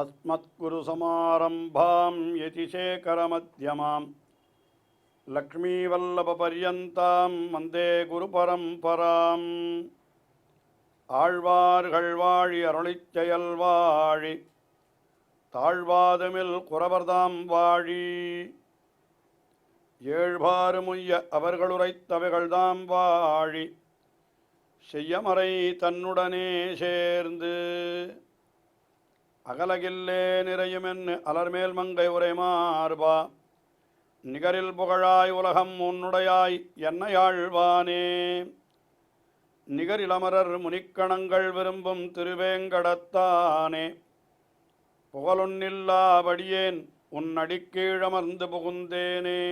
अस्मत्कुरुसमारम्भां यतिशेखरमध्यमां लक्ष्मीवल्लभपर्यन्तां वन्दे गुरुपरम्पराम् ஆழ்வார்கள் வாழி அருளிச் செயல் வாழி தாழ்வாதுமில் குறவர்தாம் வாழி ஏழ்பாறுமுய்ய அவர்களுரைத்தவைகள்தாம் வாழி செய்யமறை தன்னுடனே சேர்ந்து அகலகில்லே நிறையுமென்னு அலர்மேல் மங்கை உரைமார்பா நிகரில் புகழாய் உலகம் உன்னுடையாய் என்னையாழ்வானே நிகரிலமரர் முனிக்கணங்கள் விரும்பும் திருவேங்கடத்தானே புகழொன்னில்லாபடியேன் உன் அடிக்கீழமர்ந்து புகுந்தேனே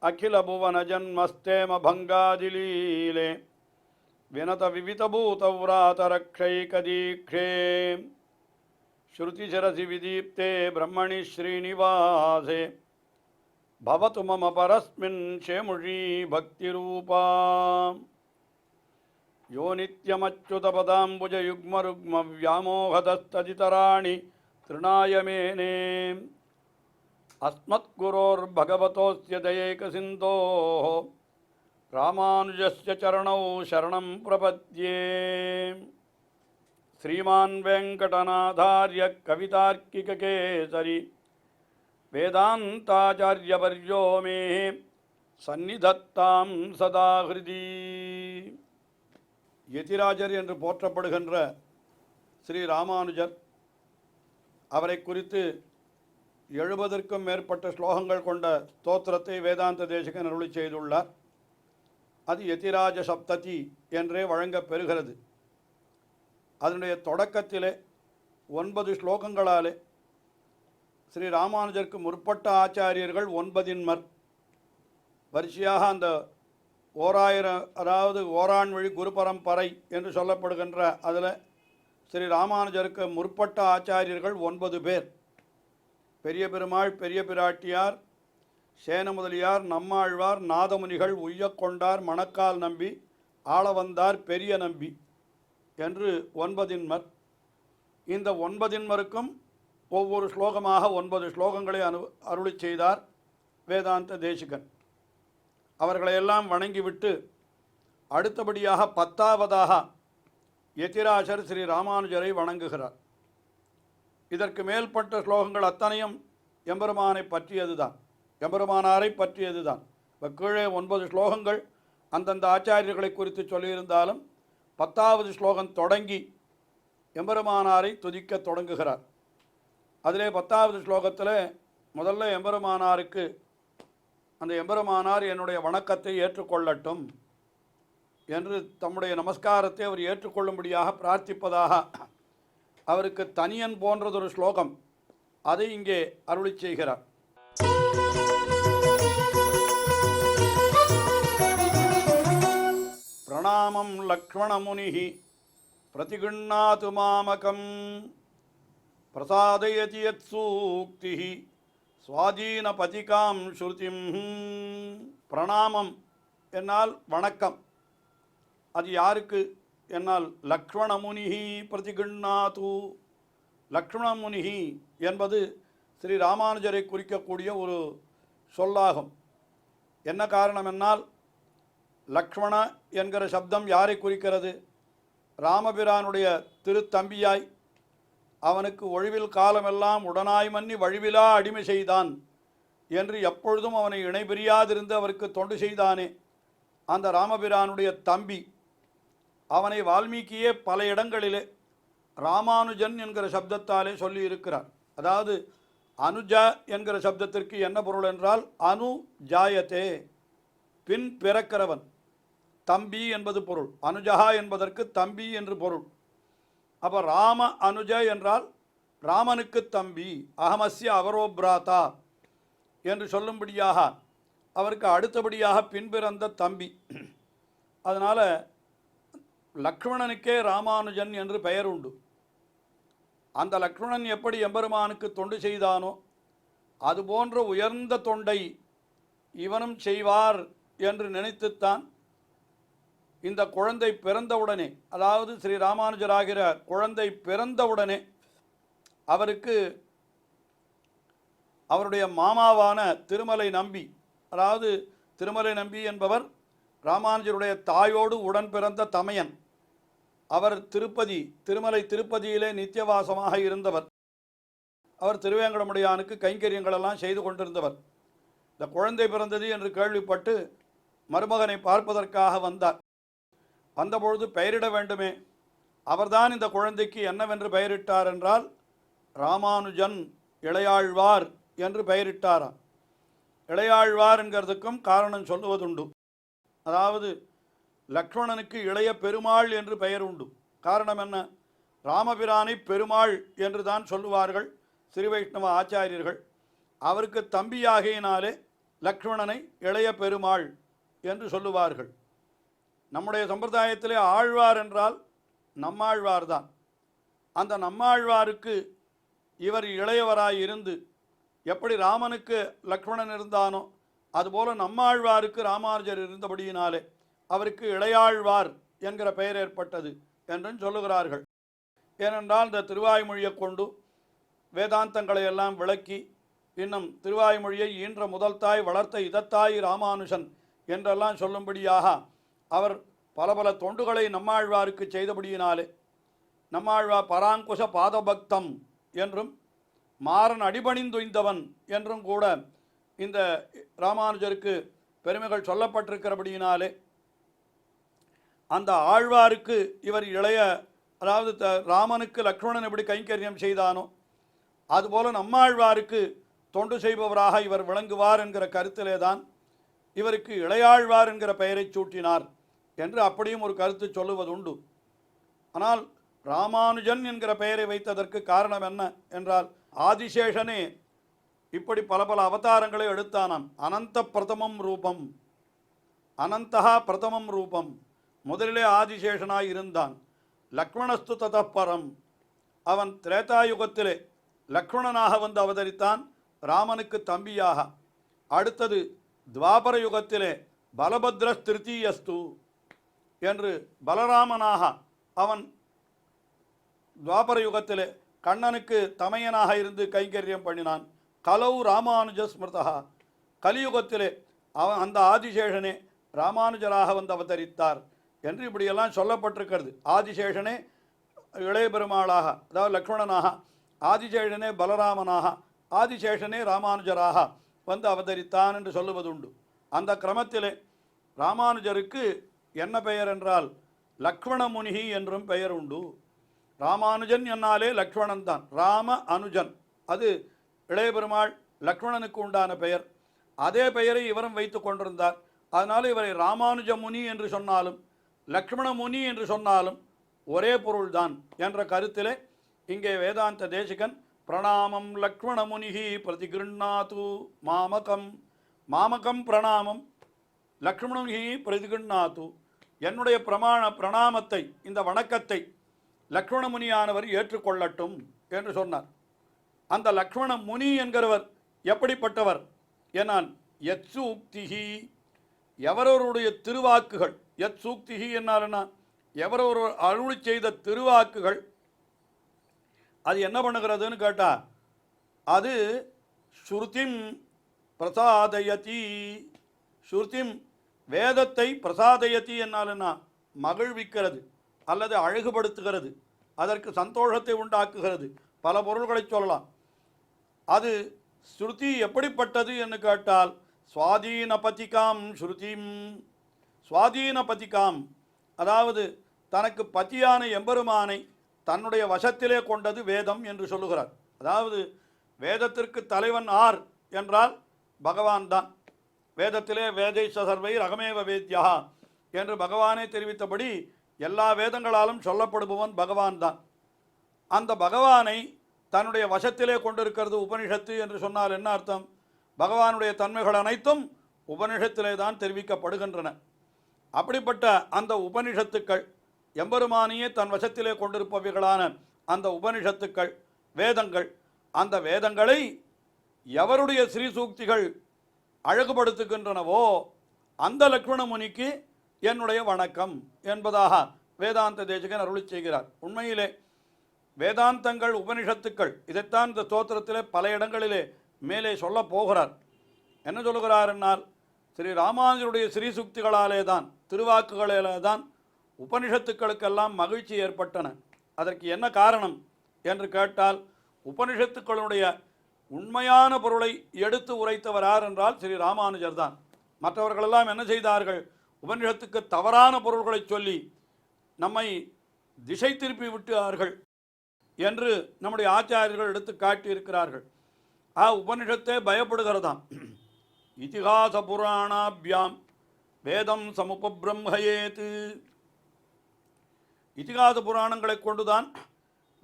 அகில புவன ஜன்மஸ்தேம பங்காதிலீலே வினத விவிதபூதவ்ராதரக்ஷைகதீக்ஷே ஸ்ருதிசரசி விதீப்தே பிரம்மணி ஸ்ரீனிவாசே பவது மம பரஸ்மின் ஷேமுழி பக்திரூபா யோ நித்யமச்சுதபதாம்புஜயுக்மருக்மவ்யாமோகதஸ்ததிதராணி திருநாயமேனே அஸ்மத்குரோர்பகவதோஸ்ய தயைகசிந்தோः ராமானுஜஸ்ய சரணௌ சரணம் பிரபத்யே. ஸ்ரீமான் வெங்கடநாதார்ய கவிதார்க்கிககேசரி வேதாந்தாச்சார்யவர்யோ மே சந்நிதத்தாம் சதா ஹிருதி. யதிராஜர் என்று போற்றப்படுகின்ற ஸ்ரீ ராமானுஜர், அவரை குறித்து 70க்கும் மேற்பட்ட ஸ்லோகங்கள் கொண்ட ஸ்தோத்திரத்தை வேதாந்த தேசிகன் அருளி செய்துள்ளார். அது யதிராஜ சப்ததி என்றே வழங்கப் பெறுகிறது. அதனுடைய தொடக்கத்திலே 9 ஸ்லோகங்களாலே ஸ்ரீ ராமானுஜருக்கு முற்பட்ட ஆச்சாரியர்கள் 9 வரிசையாக அந்த 1000 அதாவது ஓராண்வழி குரு பரம்பரை என்று சொல்லப்படுகின்ற அதில் ஸ்ரீ ராமானுஜருக்கு முற்பட்ட ஆச்சாரியர்கள் 9 பேர். பெரிய பெருமாள், பெரிய பிராட்டியார், சேன முதலியார், நம்மாழ்வார், நாதமுனிகள், உய்யக்கொண்டார், மணக்கால் நம்பி, ஆளவந்தார், பெரிய நம்பி என்று 9. இந்த 9க்கும் ஒவ்வொரு ஸ்லோகமாக 9 ஸ்லோகங்களை அருளி செய்தார் வேதாந்த தேசிகன். அவர்களையெல்லாம் வணங்கிவிட்டு அடுத்தபடியாக 10வதாக யதிராஜர் ஸ்ரீ ராமானுஜரை வணங்குகிறார். இதற்கு மேல்பட்ட ஸ்லோகங்கள் அத்தனையும் எம்பெருமானை பற்றியதுதான், எம்பெருமானாரை பற்றியதுதான். இப்போ கீழே 9 ஸ்லோகங்கள் அந்தந்த ஆச்சாரியர்களை குறித்து சொல்லியிருந்தாலும் 10வது ஸ்லோகம் தொடங்கி எம்பெருமானாரை துதிக்க தொடங்குகிறார். அதிலே 10வது ஸ்லோகத்தில் முதல்ல எம்பெருமானாருக்கு அந்த எம்பெருமானார் என்னுடைய வணக்கத்தை ஏற்றுக்கொள்ளட்டும் என்று தம்முடைய நமஸ்காரத்தை அவர் ஏற்றுக்கொள்ளும்படியாக பிரார்த்திப்பதாக அவருக்கு தனியன் போன்றதொரு ஸ்லோகம் அதை இங்கே அருளி செய்கிறார். பிரணாமம் லக்ஷ்மணமுனிஹி பிரதிகிண்ணாது மாமகம் பிரசாதயதி யத் சூக்திஹி சுவாதீன பதிகாம் ஸ்ருதிம். பிரணாமம் என்னால் வணக்கம். அது யாருக்கு என்னால் லக்ஷ்மணமுனிஹி பிரதிகிண்ணாது. லக்ஷ்மணமுனிஹி என்பது ஸ்ரீ ராமானுஜரை குறிக்கக்கூடிய ஒரு சொல்லாகும். என்ன காரணம் என்னால் லக்ஷ்மண என்கிற சப்தம் யாரை குறிக்கிறது? ராமபிரானுடைய திருத்தம்பியாய் அவனுக்கு ஒழிவில் காலமெல்லாம் உடனாய் மன்னி வழிவிலா அடிமை செய்தான் என்று எப்பொழுதும் அவனை இணைபிரியாதிருந்து அவருக்கு தொண்டு செய்தானே அந்த ராமபிரானுடைய தம்பி. அவனை வால்மீகியே பல இடங்களிலே ராமானுஜன் என்கிற சப்தத்தாலே சொல்லி இருக்கிறார். அதாவது அனுஜா என்கிற சப்தத்திற்கு என்ன பொருள் என்றால் அனு ஜாயத்தே, பின் பிறக்கிறவன், தம்பி என்பது பொருள். அனுஜகா என்பதற்கு தம்பி என்று பொருள். அப்போ ராம அனுஜ என்றால் ராமனுக்கு தம்பி, அகமஸ்ய அவரோபிராதா என்று சொல்லும்படியாக அவருக்கு அடுத்தபடியாக பின்பிறந்த தம்பி. அதனால் லக்ஷ்மணனுக்கே ராமானுஜன் என்று பெயர் உண்டு. அந்த லக்ஷ்மணன் எப்படி எம்பெருமானுக்கு தொண்டு செய்தானோ அதுபோன்ற உயர்ந்த தொண்டை இவனும் செய்வார் என்று நினைத்துத்தான் இந்த குழந்தை பிறந்தவுடனே, அதாவது ஸ்ரீ ராமானுஜராகிற குழந்தை பிறந்தவுடனே அவருக்கு அவருடைய மாமாவான திருமலை நம்பி, அதாவது திருமலை நம்பி என்பவர் ராமானுஜருடைய தாயோடு உடன் பிறந்த தமையன். அவர் திருமலை திருப்பதியிலே நித்தியவாசமாக இருந்தவர். அவர் திருவேங்கடமுடையானுக்கு கைங்கரியங்களெல்லாம் செய்து கொண்டிருந்தவர். இந்த குழந்தை பிறந்தது என்று கேள்விப்பட்டு மருமகனை பார்ப்பதற்காக வந்தார். வந்தபொழுது பெயரிட வேண்டுமே. அவர்தான் இந்த குழந்தைக்கு என்னவென்று பெயரிட்டார் என்றால் ராமானுஜன் இளையாழ்வார் என்று பெயரிட்டாராம். இளையாழ்வார் என்கிறதுக்கும் காரணம் சொல்லுவதுண்டு. அதாவது லக்ஷ்மணனுக்கு இளைய பெருமாள் என்று பெயர் உண்டு. காரணம் என்ன? ராமபிரானை பெருமாள் என்று தான் சொல்லுவார்கள் ஸ்ரீ வைஷ்ணவ ஆச்சாரியர்கள். அவருக்கு தம்பியாகையினாலே லக்ஷ்மணனை இளைய பெருமாள் என்று சொல்லுவார்கள். நம்முடைய சம்பிரதாயத்திலே ஆழ்வார் என்றால் நம்மாழ்வார் தான். அந்த நம்மாழ்வாருக்கு இவர் இளையவராய் இருந்து எப்படி ராமனுக்கு லக்ஷ்மணன் இருந்தானோ அதுபோல நம்மாழ்வாருக்கு ராமானுஜர் இருந்தபடியினாலே அவருக்கு இளையாழ்வார் என்கிற பெயர் ஏற்பட்டது என்றும் சொல்லுகிறார்கள். ஏனென்றால் இந்த திருவாய்மொழியை கொண்டு வேதாந்தங்களை எல்லாம் விளக்கி இன்னும் திருவாய்மொழியை ஈன்ற முதல் தாய் வளர்த்த இதத்தாய் ராமானுஜன் என்றெல்லாம் சொல்லும்படியாக அவர் பல பல தொண்டுகளை நம்மாழ்வாருக்கு செய்தபடியினாலே நம்மாழ்வார் பராங்குஷ பாதபக்தம் என்றும் மாறன் அடிபணிந்துய்ந்தவன் என்றும் கூட இந்த ராமானுஜருக்கு பெருமைகள் சொல்லப்பட்டிருக்கிறபடியினாலே அந்த ஆழ்வாருக்கு இவர் இளைய, அதாவது ராமனுக்கு லக்ஷ்மணன் எப்படி கைங்கரியம் செய்தானோ அதுபோல நம்மாழ்வாருக்கு தொண்டு செய்பவராக இவர் விளங்குவார் என்கிற கருத்திலே தான் இவருக்கு இளையாழ்வார் என்கிற பெயரை சூட்டினார் என்று அப்படியும் ஒரு கருத்து சொல்லுவதுண்டு. ஆனால் ராமானுஜன் என்கிற பெயரை வைத்ததற்கு காரணம் என்ன என்றால் ஆதிசேஷனே இப்படி பல பல அவதாரங்களை எடுத்தானான். அனந்த பிரதமம் ரூபம், அனந்தகா பிரதமம் ரூபம், முதலிலே ஆதிசேஷனாய் இருந்தான். லக்ஷ்மணஸ்து ததப்பரம், அவன் திரேதாயுகத்திலே லக்ஷ்மணனாக வந்து அவதரித்தான் ராமனுக்கு தம்பியாக. அடுத்தது துவாபர யுகத்திலே பலபத்ரஸ் திருத்தீயஸ்து என்று பலராமனாக அவன் துவாபர யுகத்திலே கண்ணனுக்கு தமையனாக இருந்து கைங்கரியம் பண்ணினான். கலௌ ராமானுஜ ஸ்மிருதா, கலியுகத்திலே அவன் அந்த ஆதிசேஷனே ராமானுஜராக வந்து அவதரித்தார் என்று இப்படியெல்லாம் சொல்லப்பட்டிருக்கிறது. ஆதிசேஷனே இளைய பெருமாளாக, அதாவது லக்ஷ்மணனாக, ஆதிசேஷனே பலராமனாக, ஆதிசேஷனே ராமானுஜராக வந்து அவதரித்தான் என்று சொல்லுவதுண்டு. அந்த கிரமத்திலே ராமானுஜருக்கு என்ன பெயர் என்றால் லக்ஷ்மண முனிகி என்றும் பெயர் உண்டு. ராமானுஜன் என்னாலே லக்ஷ்மணன் தான், ராம அனுஜன், அது இளைய பெருமாள் லக்ஷ்மணனுக்கு உண்டான பெயர். அதே பெயரை இவரும் வைத்து கொண்டிருந்தார். அதனால் இவரை ராமானுஜ முனி என்று சொன்னாலும் லக்ஷ்மண முனி என்று சொன்னாலும் ஒரே பொருள்தான் என்ற கருத்திலே இங்கே வேதாந்த தேசிகன் பிரணாமம் லக்ஷ்மண முனிகி பிரதிகிருண்ணாத்து மாமகம், மாமகம் பிரணாமம் லக்ஷ்மணமுனிகி பிரதிகிருண்ணாத்து, என்னுடைய பிரணாமத்தை, இந்த வணக்கத்தை லக்ஷ்மண முனியானவர் ஏற்றுக்கொள்ளட்டும் என்று சொன்னார். அந்த லக்ஷ்மண முனி என்கிறவர் எப்படிப்பட்டவர் என்னான் யத் சூக்திகி, எவரவருடைய திருவாக்குகள், யத் சூக்திகி என்னால்னா எவரொருவர் அருளி செய்த திருவாக்குகள் அது என்ன பண்ணுகிறதுன்னு கேட்டால் அது ஸ்ருதிம் பிரசாதயதி, ஸ்ருதிம் வேதத்தை பிரசாதயதி என்னால்னா மகிழ்விக்கிறது அல்லது அழகுபடுத்துகிறது, அதற்கு சந்தோஷத்தை உண்டாக்குகிறது, பல பொருள்களை சொல்லலாம். அது ஸ்ருதி எப்படிப்பட்டது என்று கேட்டால் சுவாதீனபதிகாம் ஸ்ருதிம், சுவாதீனபதிகாம் அதாவது தனக்கு பத்தியான எம்பெருமானை தன்னுடைய வசத்திலே கொண்டது வேதம் என்று சொல்லுகிறார். அதாவது வேதத்திற்கு தலைவன் ஆர் என்றால் பகவான் தான். வேதத்திலே வேதைஷ சர்வை ரகமேவ வேத்யா என்று பகவானே தெரிவித்தபடி எல்லா வேதங்களாலும் சொல்லப்படுபவன் பகவான் தான். அந்த பகவானை தன்னுடைய வசத்திலே கொண்டிருக்கிறது உபனிஷத்து என்று சொன்னால் என்ன அர்த்தம்? பகவானுடைய தன்மைகள் அனைத்தும் உபனிஷத்திலே தான் தெரிவிக்கப்படுகின்றன. அப்படிப்பட்ட அந்த உபனிஷத்துக்கள் எம்பெருமானியே தன் வசத்திலே கொண்டிருப்பவைகளான அந்த உபனிஷத்துக்கள் வேதங்கள், அந்த வேதங்களை எவருடைய ஸ்ரீசூக்திகள் அழகுபடுத்துகின்றனவோ அந்த லக்ஷ்மண முனிக்கு என்னுடைய வணக்கம் என்பதாக வேதாந்த தேசிகன் அருளி செய்கிறார். உண்மையிலே வேதாந்தங்கள் உபனிஷத்துக்கள் இதைத்தான் இந்த ஸ்தோத்திரத்திலே பல இடங்களிலே மேலே சொல்ல போகிறார். என்ன சொல்லுகிறார் என்னால், ஸ்ரீ ராமானுஜருடைய ஸ்ரீசுக்திகளாலே தான், திருவாக்குகளிலே தான் உபனிஷத்துக்களுக்கெல்லாம் மகிழ்ச்சி ஏற்பட்டன. அதற்கு என்ன காரணம் என்று கேட்டால், உபனிஷத்துக்களுடைய உண்மையான பொருளை எடுத்து உரைத்தவர் யார் என்றால் ஸ்ரீ ராமானுஜர் தான். மற்றவர்களெல்லாம் என்ன செய்தார்கள், உபனிஷத்துக்கு தவறான பொருள்களை சொல்லி நம்மை திசை திருப்பி விட்டார்கள் என்று நம்முடைய ஆச்சாரியர்கள் எடுத்து காட்டியிருக்கிறார்கள். உபனிஷத்தே பயப்படுகிறதாம். இதிகாச புராணாபியாம் வேதம் சமுபபிரம்மயேத். இதிகாச புராணங்களை கொண்டுதான்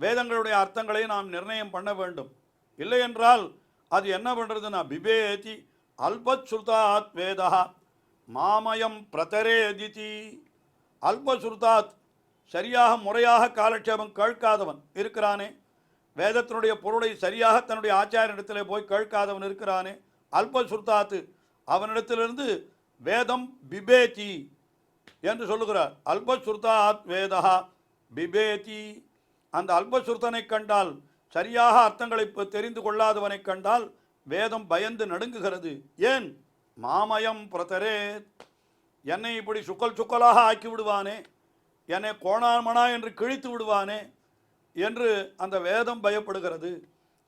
வேதங்களுடைய அர்த்தங்களை நாம் நிர்ணயம் பண்ண வேண்டும். இல்லை என்றால் அது என்ன பண்ணுறதுன்னா, பிபேதி அல்பஸ்ருதாத் வேதா மாமயம் பிரதரேதிதி. அல்பஸ்ருதாத், சரியாக முறையாக காலட்சேபம் கேட்காதவன் இருக்கிறானே, வேதத்தினுடைய பொருளை சரியாக தன்னுடைய ஆச்சாரியனிடத்திலே போய் கேட்காதவன் இருக்கிறானே, அல்பஸ்ருதாத்து, அவனிடத்திலிருந்து வேதம் பிபேதி என்று சொல்லுகிறார். அல்பஸ்ருதாத் வேதா பிபேதி. அந்த அல்பஸ்ருதனை கண்டால், சரியாக அர்த்தங்களை தெரிந்து கொள்ளாதவனை கண்டால் வேதம் பயந்து நடுங்குகிறது. ஏன்? மாமயம் பிரதரே, என்னை இப்படி சுக்கல் சுக்கலாக ஆக்கி விடுவானே, என்னை கோணாமணா என்று கிழித்து விடுவானே என்று அந்த வேதம் பயப்படுகிறது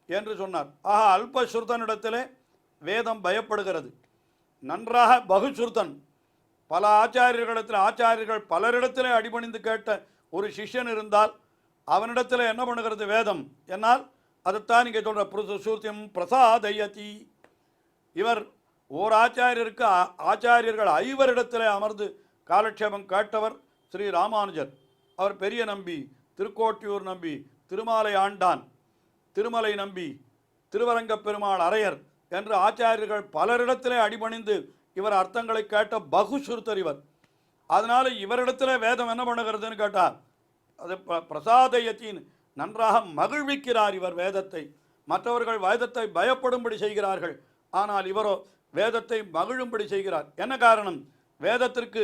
என்று சொன்னார். அல்பஸ்ருதனிடத்திலே வேதம் பயப்படுகிறது. நன்றாக பகுஸ்ருதன், பல ஆச்சாரியர்கள் பலரிடத்திலே அடிபணிந்து கேட்ட ஒரு சிஷ்யன் இருந்தால் அவனிடத்தில் என்ன பண்ணுகிறது வேதம் என்னால், அதைத்தான் இங்கே சொல்கிற புருஷூர்த்தியம் பிரசாதயதி. இவர் ஓர் ஆச்சாரியருக்கு ஆச்சாரியர்கள் 5 அமர்ந்து காலட்சேபம் கேட்டவர் ஸ்ரீ ராமானுஜர். அவர் பெரிய நம்பி, திருக்கோட்டியூர் நம்பி, திருமாலை ஆண்டான், திருமலை நம்பி, திருவரங்கப் பெருமாள் அரையர் என்று ஆச்சாரியர்கள் பலரிடத்திலே அடிபணிந்து இவர் அர்த்தங்களை கேட்ட பகுஸ்ருதர் இவர். அதனால் இவரிடத்தில் வேதம் என்ன பண்ணுகிறதுன்னு கேட்டார், அது பிரசாதயத்தின், நன்றாக மகிழ்விக்கிறார் இவர் வேதத்தை. மற்றவர்கள் வேதத்தை பயப்படும்படி செய்கிறார்கள், ஆனால் இவரோ வேதத்தை மகிழும்படி செய்கிறார். என்ன காரணம்? வேதத்திற்கு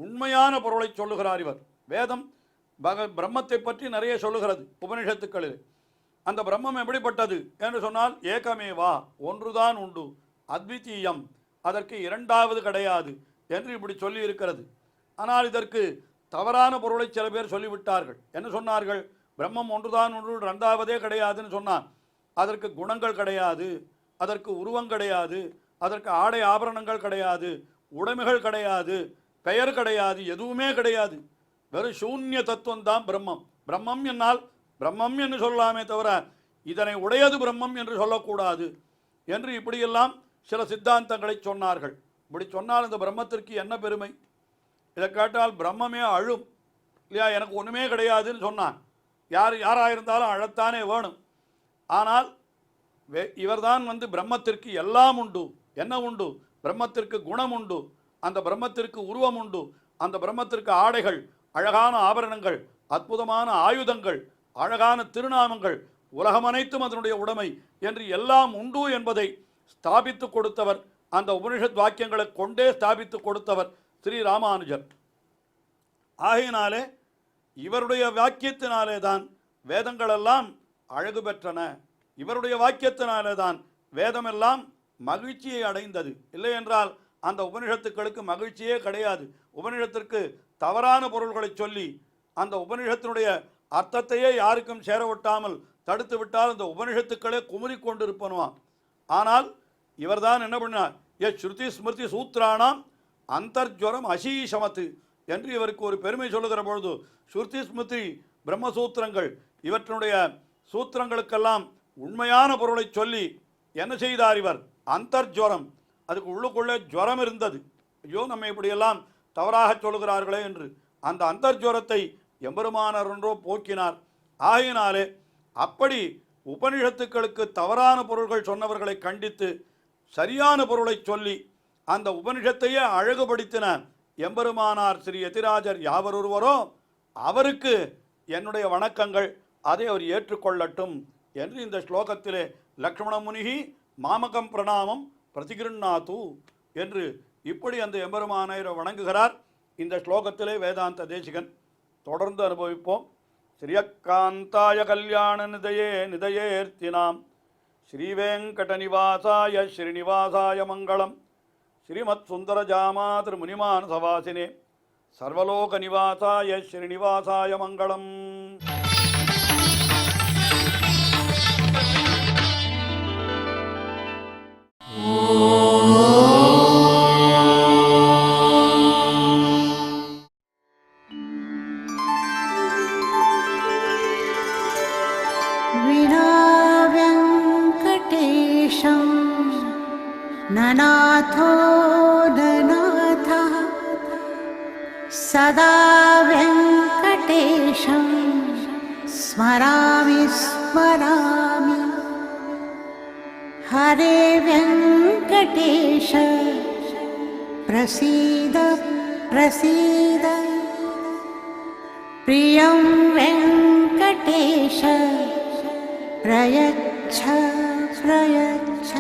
உண்மையான பொருளை சொல்லுகிறார் இவர். வேதம் பிரம்மத்தை பற்றி நிறைய சொல்லுகிறது உபனிஷத்துக்களில். அந்த பிரம்மம் எப்படிப்பட்டது என்று சொன்னால், ஏகமேவா, ஒன்றுதான் உண்டு, அத்விதீயம், அதற்கு இரண்டாவது கிடையாது என்று இப்படி சொல்லி இருக்கிறது. ஆனால் இதற்கு தவறான பொருளை சில பேர் சொல்லிவிட்டார்கள். என்ன சொன்னார்கள்? பிரம்மம் ஒன்றுதான் ஒன்று, இரண்டாவதே கிடையாதுன்னு சொன்னான். அதற்கு குணங்கள் கிடையாது, அதற்கு உருவம் கிடையாது, அதற்கு ஆடை ஆபரணங்கள் கிடையாது, உடைமைகள் கிடையாது, பெயர் கிடையாது, எதுவுமே கிடையாது. வெறும் சூன்ய தத்துவம் தான் பிரம்மம். பிரம்மம் என்னால் பிரம்மம் என்று சொல்லலாமே தவிர இதனை உடையது பிரம்மம் என்று சொல்லக்கூடாது என்று இப்படியெல்லாம் சில சித்தாந்தங்களை சொன்னார்கள். இப்படி சொன்னால் இந்த பிரம்மத்திற்கு என்ன பெருமை? இதை கேட்டால் பிரம்மமே அழும் இல்லையா, எனக்கு ஒன்றுமே கிடையாதுன்னு சொன்னான். யாராக இருந்தாலும் அழத்தானே வேணும். ஆனால் இவர்தான் பிரம்மத்திற்கு எல்லாம் உண்டு. என்ன உண்டு? பிரம்மத்திற்கு குணம் உண்டு, அந்த பிரம்மத்திற்கு உருவம் உண்டு, அந்த பிரம்மத்திற்கு ஆடைகள், அழகான ஆபரணங்கள், அற்புதமான ஆயுதங்கள், அழகான திருநாமங்கள், உலகம் அனைத்தும் அதனுடைய உடைமை என்று எல்லாம் உண்டு என்பதை ஸ்தாபித்து கொடுத்தவர், அந்த உபனிஷத் வாக்கியங்களை கொண்டே ஸ்தாபித்து கொடுத்தவர் ஸ்ரீ ராமானுஜர். ஆகையினாலே இவருடைய வாக்கியத்தினாலே தான் வேதங்களெல்லாம் அழகு பெற்றன. இவருடைய வாக்கியத்தினாலே தான் வேதமெல்லாம் மகிழ்ச்சியை அடைந்தது. இல்லை என்றால் அந்த உபனிஷத்துக்களுக்கு மகிழ்ச்சியே கிடையாது. உபனிஷத்திற்கு தவறான பொருள்களை சொல்லி அந்த உபனிஷத்தினுடைய அர்த்தத்தையே யாருக்கும் சேர விட்டாமல் தடுத்து விட்டால் அந்த உபனிஷத்துக்களே குமுறி கொண்டிருப்பனுவான். ஆனால் இவர்தான் என்ன பண்ணார்? ஸ்ருதி ஸ்மிருதி சூத்திரானாம் அந்தர்ஜ்வரம் அசீசமத்து என்று இவருக்கு ஒரு பெருமை சொல்லுகிற பொழுது, ஸ்ருதி ஸ்மிருதி பிரம்மசூத்திரங்கள் இவற்றினுடைய சூத்திரங்களுக்கெல்லாம் உண்மையான பொருளை சொல்லி என்ன செய்தார் இவர்? அந்தர்ஜ்வரம், அதுக்கு உள்ளுக்குள்ளே ஜுவரம் இருந்தது. ஐயோ, நம்ம இப்படியெல்லாம் தவறாக சொல்லுகிறார்களே என்று அந்த அந்தர்ஜ்வரத்தை எம்பெருமானார் ஒன்றோ போக்கினார். ஆகையினாலே அப்படி உபனிஷத்துக்களுக்கு தவறான பொருள்கள் சொன்னவர்களை கண்டித்து சரியான பொருளை சொல்லி அந்த உபனிஷத்தையே அழகுபடுத்தின எம்பெருமானார் ஸ்ரீ யதிராஜர் யாவரொருவரோ அவருக்கு என்னுடைய வணக்கங்கள், அதை அவர் ஏற்றுக்கொள்ளட்டும் என்று இந்த ஸ்லோகத்திலே லக்ஷ்மண முனிகி மாமகம் பிரணாமம் பிரதிகிருண்ணாத்து என்று இப்படி அந்த எம்பெருமானாரை வணங்குகிறார். இந்த ஸ்லோகத்திலே வேதாந்த தேசிகன். தொடர்ந்து அனுபவிப்போம். श्रियकान्ताय कल्याणनिधये निधयेऽर्थिनां श्रीवेङ्कटनिवासाय श्रीनिवासाय मङ्गलं श्रीमत्सुन्दरजामातृमुनिमानसवासिने सर्वलोकनिवासाय श्रीनिवासाय मङ्गलम्। विना वेङ्कटेशं ननाथो ननाथः सदा वेङ्कटेशं स्मरामि स्मरामि। हरे वेङ्कटेश प्रसीद प्रसीद। प्रियं वेङ्कटेश प्रयच्छ प्रयच्छ।